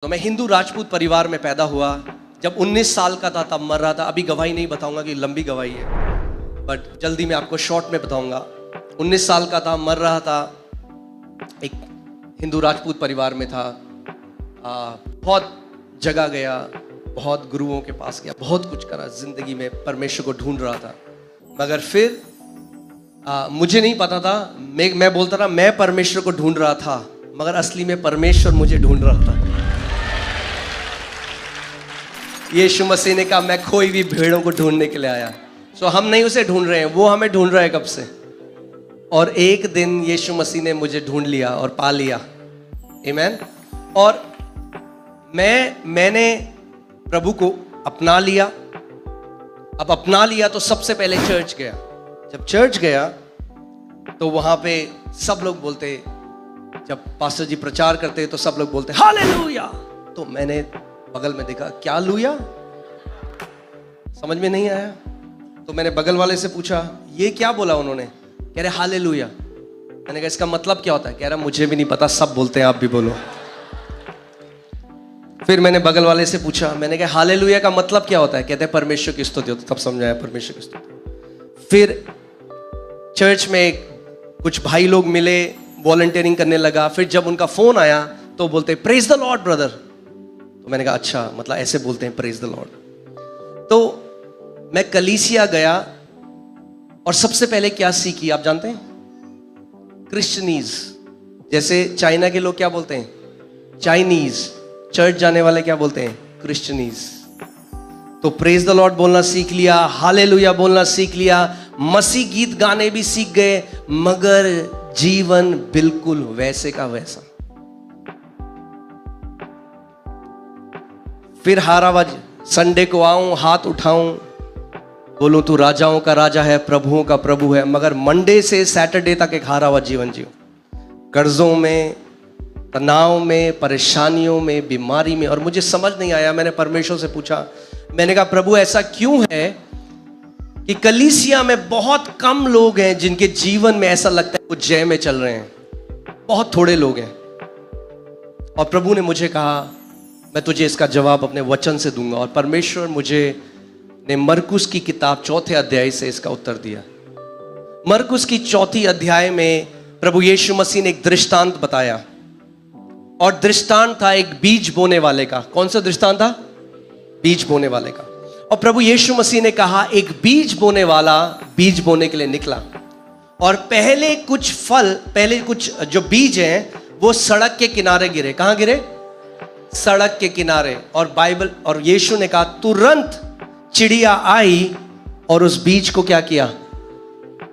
तो मैं हिंदू राजपूत परिवार में पैदा हुआ। जब 19 साल का था तब मर रहा था। अभी गवाही नहीं बताऊंगा कि लंबी गवाही है, बट जल्दी मैं आपको शॉर्ट में बताऊंगा। 19 साल का था, मर रहा था। एक हिंदू राजपूत परिवार में था। बहुत जगह गया, बहुत गुरुओं के पास गया, बहुत कुछ करा जिंदगी में, परमेश्वर को ढूंढ रहा था। मगर फिर मुझे नहीं पता था। मैं बोलता था मैं परमेश्वर को ढूंढ रहा था, मगर असली में परमेश्वर मुझे ढूंढ रहा था। यीशु मसीह ने कहा मैं खोई हुई भेड़ों को ढूंढने के लिए आया। सो हम नहीं उसे ढूंढ रहे हैं, वो हमें ढूंढ रहा है कब से। और एक दिन यीशु मसीह ने मुझे ढूंढ लिया और पा लिया। आमीन। और मैंने प्रभु को अपना लिया। अब अपना लिया तो सबसे पहले चर्च गया। जब चर्च गया तो वहां पे सब लोग बोलते, जब पास्टर जी प्रचार करते तो सब लोग बोलते हालेलुया। तो मैंने बगल में देखा, क्या लूया, समझ में नहीं आया। तो मैंने बगल वाले से पूछा ये क्या बोला उन्होंने। कह रहे हालेलुया। मैंने कहा इसका मतलब क्या होता है। कह रहा मुझे भी नहीं पता, सब बोलते हैं आप भी बोलो। फिर मैंने बगल वाले से पूछा, मैंने कहा हालेलुया का मतलब क्या होता है। कहते हैं परमेश्वर की स्तुति होती है। तब समझाया परमेश्वर की स्तुति। फिर चर्च में कुछ भाई लोग मिले, वॉलंटियरिंग करने लगा। फिर जब उनका फोन आया तो बोलते प्रेज द लॉर्ड ब्रदर। तो मैंने कहा अच्छा, मतलब ऐसे बोलते हैं प्रेज द लॉर्ड। तो मैं कलीसिया गया और सबसे पहले क्या सीखी आप जानते हैं। क्रिश्चियनीज, जैसे चाइना के लोग क्या बोलते हैं चाइनीज, चर्च जाने वाले क्या बोलते हैं क्रिश्चियनीज। तो प्रेज द लॉर्ड बोलना सीख लिया, हालेलुया बोलना सीख लिया, मसीह गीत गाने भी सीख गए, मगर जीवन बिल्कुल वैसे का वैसा। फिर हारावाज संडे को आऊं, हाथ उठाऊं, बोलूं तू राजाओं का राजा है, प्रभुओं का प्रभु है, मगर मंडे से सैटरडे तक एक हारावाज जीवन जियो, कर्जों में, तनाव में, परेशानियों में, बीमारी में। और मुझे समझ नहीं आया। मैंने परमेश्वर से पूछा, मैंने कहा प्रभु ऐसा क्यों है कि कलीसिया में बहुत कम लोग हैं जिनके जीवन में ऐसा लगता है वो जय में चल रहे हैं, बहुत थोड़े लोग हैं। और प्रभु ने मुझे कहा मैं तुझे इसका जवाब अपने वचन से दूंगा। और परमेश्वर मुझे ने मरकुस की किताब 4 अध्याय से इसका उत्तर दिया। मरकुस की 4 अध्याय में प्रभु यीशु मसीह ने एक दृष्टांत बताया, और दृष्टांत था एक बीज बोने वाले का। कौन सा दृष्टांत था। बीज बोने वाले का। और प्रभु यीशु मसीह ने कहा एक बीज बोने वाला बीज बोने के लिए निकला, और पहले कुछ जो बीज हैं वो सड़क के किनारे गिरे। कहां गिरे। सड़क के किनारे। और बाइबल और यीशु ने कहा तुरंत चिड़िया आई और उस बीज को क्या किया,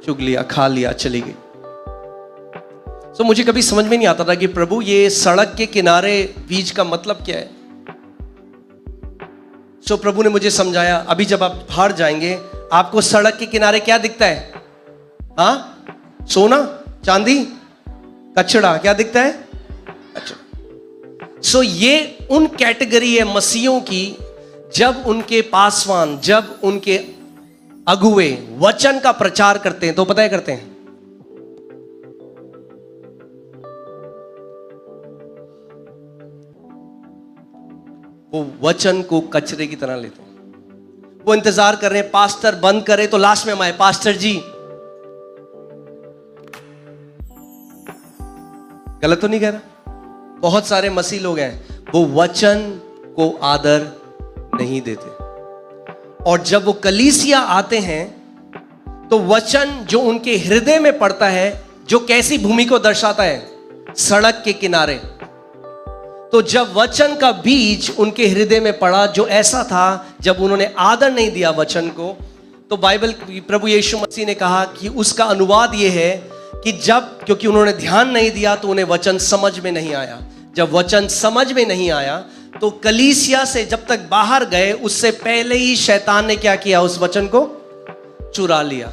चुग लिया, खा लिया, चली गई। तो मुझे कभी समझ में नहीं आता था कि प्रभु ये सड़क के किनारे बीज का मतलब क्या है। सो प्रभु ने मुझे समझाया, अभी जब आप बाहर जाएंगे आपको सड़क के किनारे क्या दिखता है। हाँ, सोना, चांदी, कचड़ा, क्या दिखता है। अच्छा, सो ये उन कैटेगरी है मसीहों की, जब उनके पासवान, जब उनके अगुए वचन का प्रचार करते हैं तो पता है करते हैं, वो वचन को कचरे की तरह लेते हैं। वो इंतजार कर रहे हैं पास्टर बंद करे तो लास्ट में हम आए, पास्टर जी। गलत तो नहीं कह रहा। बहुत सारे मसीह लोग हैं वो वचन को आदर नहीं देते, और जब वो कलीसिया आते हैं तो वचन जो उनके हृदय में पड़ता है, जो कैसी भूमि को दर्शाता है, सड़क के किनारे। तो जब वचन का बीज उनके हृदय में पड़ा, जो ऐसा था जब उन्होंने आदर नहीं दिया वचन को, तो बाइबल प्रभु यीशु मसीह ने कहा कि उसका अनुवाद यह है कि जब, क्योंकि उन्होंने ध्यान नहीं दिया तो उन्हें वचन समझ में नहीं आया। जब वचन समझ में नहीं आया तो कलीसिया से जब तक बाहर गए उससे पहले ही शैतान ने क्या किया, उस वचन को चुरा लिया।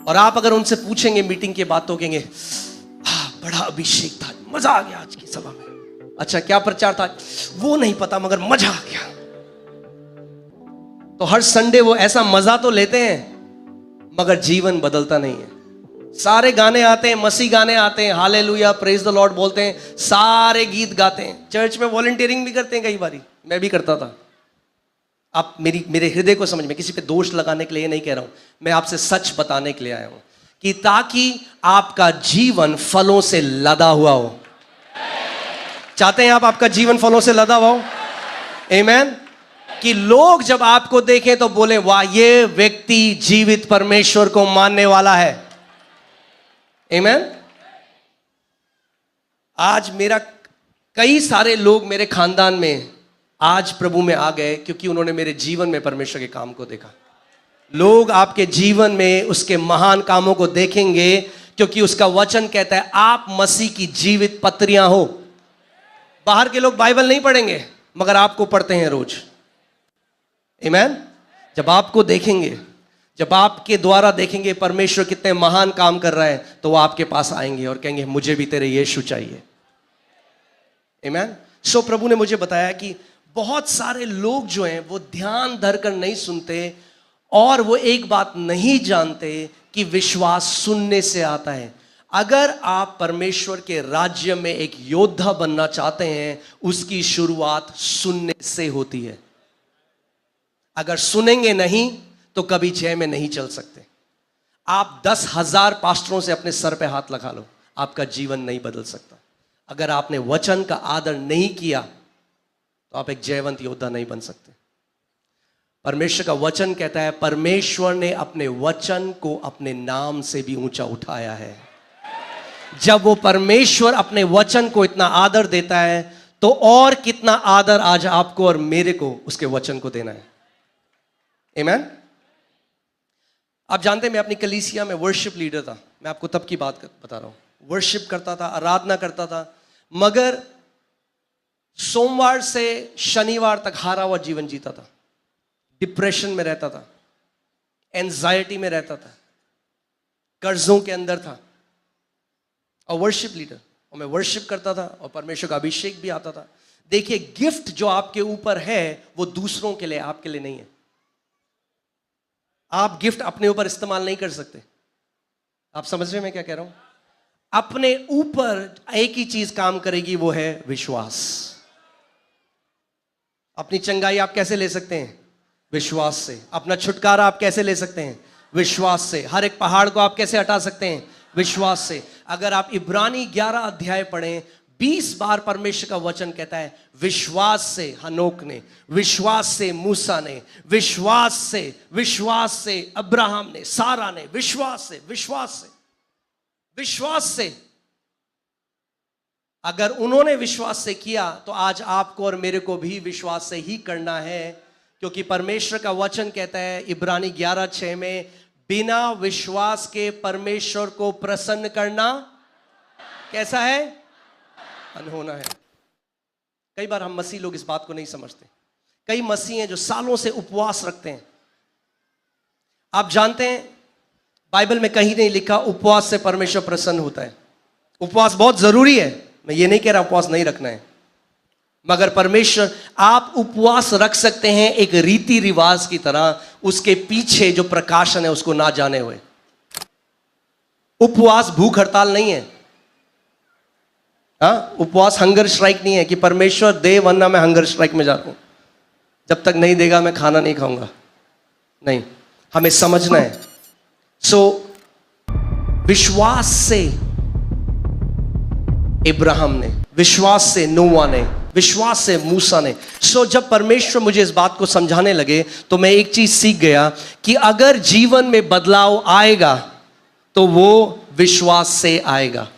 और आप अगर उनसे पूछेंगे मीटिंग के बाद तो कहेंगे बड़ा अभिषेक था, मजा आ गया आज की सभा में। अच्छा क्या प्रचार था, वो नहीं पता, मगर मजा आ गया। तो हर संडे वो ऐसा मजा तो लेते हैं, मगर जीवन बदलता नहीं है। सारे गाने आते हैं, मसीह गाने आते हैं, हालेलुया प्रेज द लॉर्ड बोलते हैं, सारे गीत गाते हैं, चर्च में वॉलंटियरिंग भी करते हैं, कई बारी मैं भी करता था। आप मेरे हृदय को समझ में, किसी पे दोष लगाने के लिए नहीं कह रहा हूं, मैं आपसे सच बताने के लिए आया हूं कि ताकि आपका जीवन फलों से लदा हुआ हो। चाहते हैं आप आपका जीवन फलों से लदा हुआ हो? आमीन। कि लोग जब आपको देखें तो बोले वाह, ये व्यक्ति जीवित परमेश्वर को मानने वाला है। आमीन। आज मेरा कई सारे लोग मेरे खानदान में आज प्रभु में आ गए क्योंकि उन्होंने मेरे जीवन में परमेश्वर के काम को देखा। लोग आपके जीवन में उसके महान कामों को देखेंगे क्योंकि उसका वचन कहता है आप मसीह की जीवित पत्रियां हो। बाहर के लोग बाइबल नहीं पढ़ेंगे मगर आपको पढ़ते हैं रोज। आमीन। जब आपको देखेंगे, जब आपके द्वारा देखेंगे परमेश्वर कितने महान काम कर रहा है, तो वो आपके पास आएंगे और कहेंगे मुझे भी तेरे यीशु चाहिए। आमीन। सो प्रभु ने मुझे बताया कि बहुत सारे लोग जो हैं वो ध्यान धरकर नहीं सुनते और वो एक बात नहीं जानते कि विश्वास सुनने से आता है। अगर आप परमेश्वर के राज्य में एक योद्धा बनना चाहते हैं, उसकी शुरुआत सुनने से होती है। अगर सुनेंगे नहीं तो कभी जय में नहीं चल सकते। आप 10,000 पास्टरों से अपने सर पे हाथ लगा लो, आपका जीवन नहीं बदल सकता। अगर आपने वचन का आदर नहीं किया तो आप एक जयवंत योद्धा नहीं बन सकते। परमेश्वर का वचन कहता है परमेश्वर ने अपने वचन को अपने नाम से भी ऊंचा उठाया है। जब वो परमेश्वर अपने वचन को इतना आदर देता है तो और कितना आदर आज आपको और मेरे को उसके वचन को देना है। आमीन। आप जानते हैं मैं अपनी कलीसिया में वर्शिप लीडर था। मैं आपको तब की बात बता रहा हूं। वर्शिप करता था, आराधना करता था, मगर सोमवार से शनिवार तक हारा हुआ जीवन जीता था। डिप्रेशन में रहता था, एंजाइटी में रहता था, कर्जों के अंदर था और वर्शिप लीडर, और मैं वर्शिप करता था और परमेश्वर का अभिषेक भी आता था। देखिए, गिफ्ट जो आपके ऊपर है वो दूसरों के लिए, आपके लिए नहीं है। आप गिफ्ट अपने ऊपर इस्तेमाल नहीं कर सकते। आप समझ रहे हैं मैं क्या कह रहा हूं? अपने ऊपर एक ही चीज काम करेगी, वो है विश्वास। अपनी चंगाई आप कैसे ले सकते हैं? विश्वास से। अपना छुटकारा आप कैसे ले सकते हैं? विश्वास से। हर एक पहाड़ को आप कैसे हटा सकते हैं? विश्वास से। अगर आप इब्रानी 11 अध्याय पढ़ें, 20 बार परमेश्वर का वचन कहता है विश्वास से हनोक ने, विश्वास से मूसा ने, विश्वास से अब्राहम ने, सारा ने, विश्वास से। अगर उन्होंने विश्वास से किया तो आज आपको और मेरे को भी विश्वास से ही करना है, क्योंकि परमेश्वर का वचन कहता है इब्रानी 11:6 में, बिना विश्वास के परमेश्वर को प्रसन्न करना कैसा है? अनहोना है। कई बार हम मसीह लोग इस बात को नहीं समझते। कई मसीह हैं जो सालों से उपवास रखते हैं। आप जानते हैं बाइबल में कहीं नहीं लिखा उपवास से परमेश्वर प्रसन्न होता है। उपवास बहुत जरूरी है, मैं ये नहीं कह रहा उपवास नहीं रखना है, मगर परमेश्वर, आप उपवास रख सकते हैं एक रीति रिवाज की तरह, उसके पीछे जो प्रकाशन है उसको ना जाने हुए। उपवास भूख हड़ताल नहीं है। उपवास हंगर स्ट्राइक नहीं है कि परमेश्वर दे वरना मैं हंगर स्ट्राइक में जा रहा हूं, जब तक नहीं देगा मैं खाना नहीं खाऊंगा। नहीं, हमें समझना है। विश्वास से इब्राहिम ने, विश्वास से नोआ ने, विश्वास से मूसा ने। जब परमेश्वर मुझे इस बात को समझाने लगे तो मैं एक चीज सीख गया कि अगर जीवन में बदलाव आएगा तो वो विश्वास से आएगा।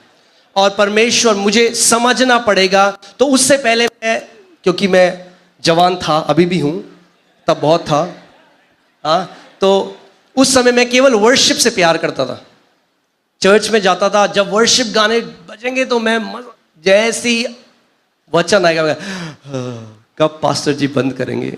और परमेश्वर मुझे समझना पड़ेगा। तो उससे पहले क्योंकि मैं जवान था, अभी भी हूं, तब बहुत था, तो उस समय मैं केवल वर्शिप से प्यार करता था। चर्च में जाता था, जब वर्शिप गाने बजेंगे तो मैं जैसी वचन आएगा कब पास्टर जी बंद करेंगे।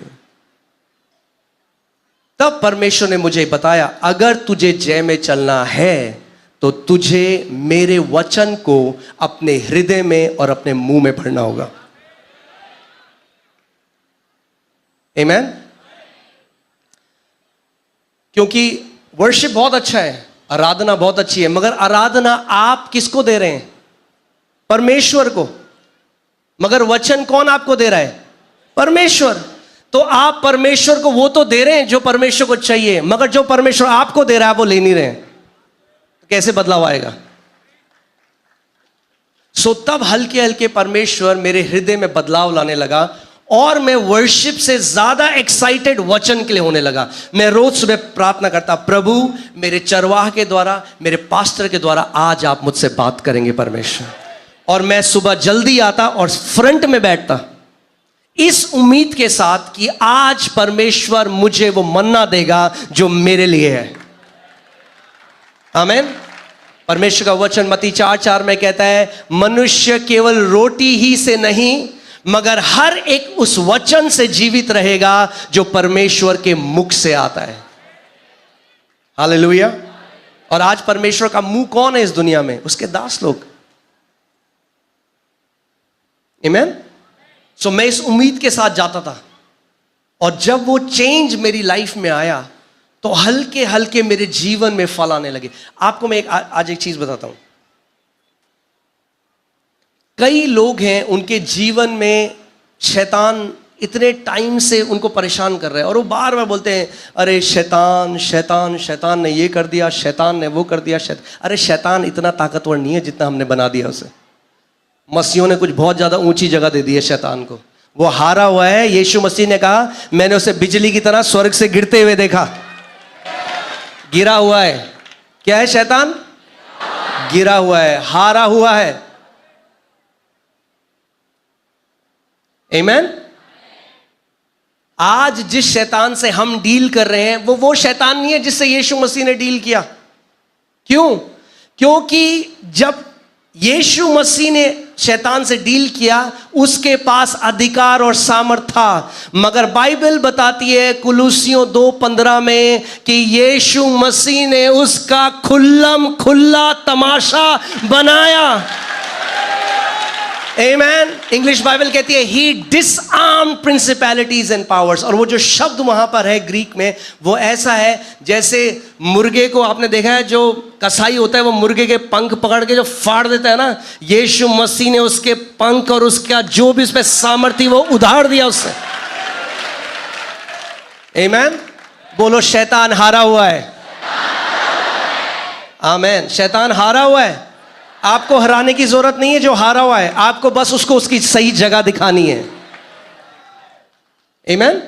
तब परमेश्वर ने मुझे बताया अगर तुझे जय में चलना है तो तुझे मेरे वचन को अपने हृदय में और अपने मुंह में भरना होगा। आमीन। क्योंकि वर्शिप बहुत अच्छा है, आराधना बहुत अच्छी है, मगर आराधना आप किसको दे रहे हैं? परमेश्वर को। मगर वचन कौन आपको दे रहा है? परमेश्वर। तो आप परमेश्वर को वो तो दे रहे हैं जो परमेश्वर को चाहिए, मगर जो परमेश्वर आपको दे रहा है वो ले नहीं रहे हैं। तो कैसे बदलाव आएगा? सो तब हल्के हल्के परमेश्वर मेरे हृदय में बदलाव लाने लगा और मैं वर्शिप से ज्यादा एक्साइटेड वचन के लिए होने लगा। मैं रोज सुबह प्रार्थना करता, प्रभु मेरे चरवाह के द्वारा, मेरे पास्टर के द्वारा आज आप मुझसे बात करेंगे परमेश्वर। और मैं सुबह जल्दी आता और फ्रंट में बैठता इस उम्मीद के साथ कि आज परमेश्वर मुझे वो मन्ना देगा जो मेरे लिए है। आमीन। परमेश्वर का वचन मत्ती 4:4 में कहता है, मनुष्य केवल रोटी ही से नहीं मगर हर एक उस वचन से जीवित रहेगा जो परमेश्वर के मुख से आता है। हालेलुया। और आज परमेश्वर का मुंह कौन है इस दुनिया में? उसके दास लोग। आमीन। सो मैं इस उम्मीद के साथ जाता था और जब वो चेंज मेरी लाइफ में आया तो हल्के हल्के मेरे जीवन में फल आने लगे। आपको मैं आज एक चीज बताता हूं। कई लोग हैं उनके जीवन में शैतान इतने टाइम से उनको परेशान कर रहे हैं और वो बार बार बोलते हैं, अरे शैतान शैतान शैतान ने ये कर दिया, शैतान ने वो कर दिया। अरे शैतान इतना ताकतवर नहीं है जितना हमने बना दिया उसे। मसीहों ने कुछ बहुत ज्यादा ऊंची जगह दे दी है शैतान को। वो हारा हुआ है। यीशु मसीह ने कहा, मैंने उसे बिजली की तरह स्वर्ग से गिरते हुए देखा। गिरा हुआ है। क्या है शैतान? गिरा हुआ है, हारा हुआ है। आमीन। आज जिस शैतान से हम डील कर रहे हैं वो शैतान नहीं है जिससे यीशु मसीह ने डील किया। क्यों? क्योंकि जब यीशु मसीह ने शैतान से डील किया उसके पास अधिकार और सामर्थ था, मगर बाइबल बताती है कुलुसियों 2:15 में कि यीशु मसीह ने उसका खुल्लम खुल्ला तमाशा बनाया। आमेन। इंग्लिश बाइबल कहती है ही डिसआर्म्ड प्रिंसिपैलिटीज एंड पावर्स। और वो जो शब्द वहां पर है ग्रीक में वो ऐसा है जैसे मुर्गे को आपने देखा है, जो कसाई होता है वो मुर्गे के पंख पकड़ के जो फाड़ देता है ना, यीशु मसीह ने उसके पंख और उसका जो भी उस पर सामर्थ्य वो उधार दिया उससे। आमेन। बोलो शैतान हारा हुआ है। आमेन। शैतान हारा हुआ है। आपको हराने की जरूरत नहीं है जो हारा हुआ है, आपको बस उसको उसकी सही जगह दिखानी है। आमीन।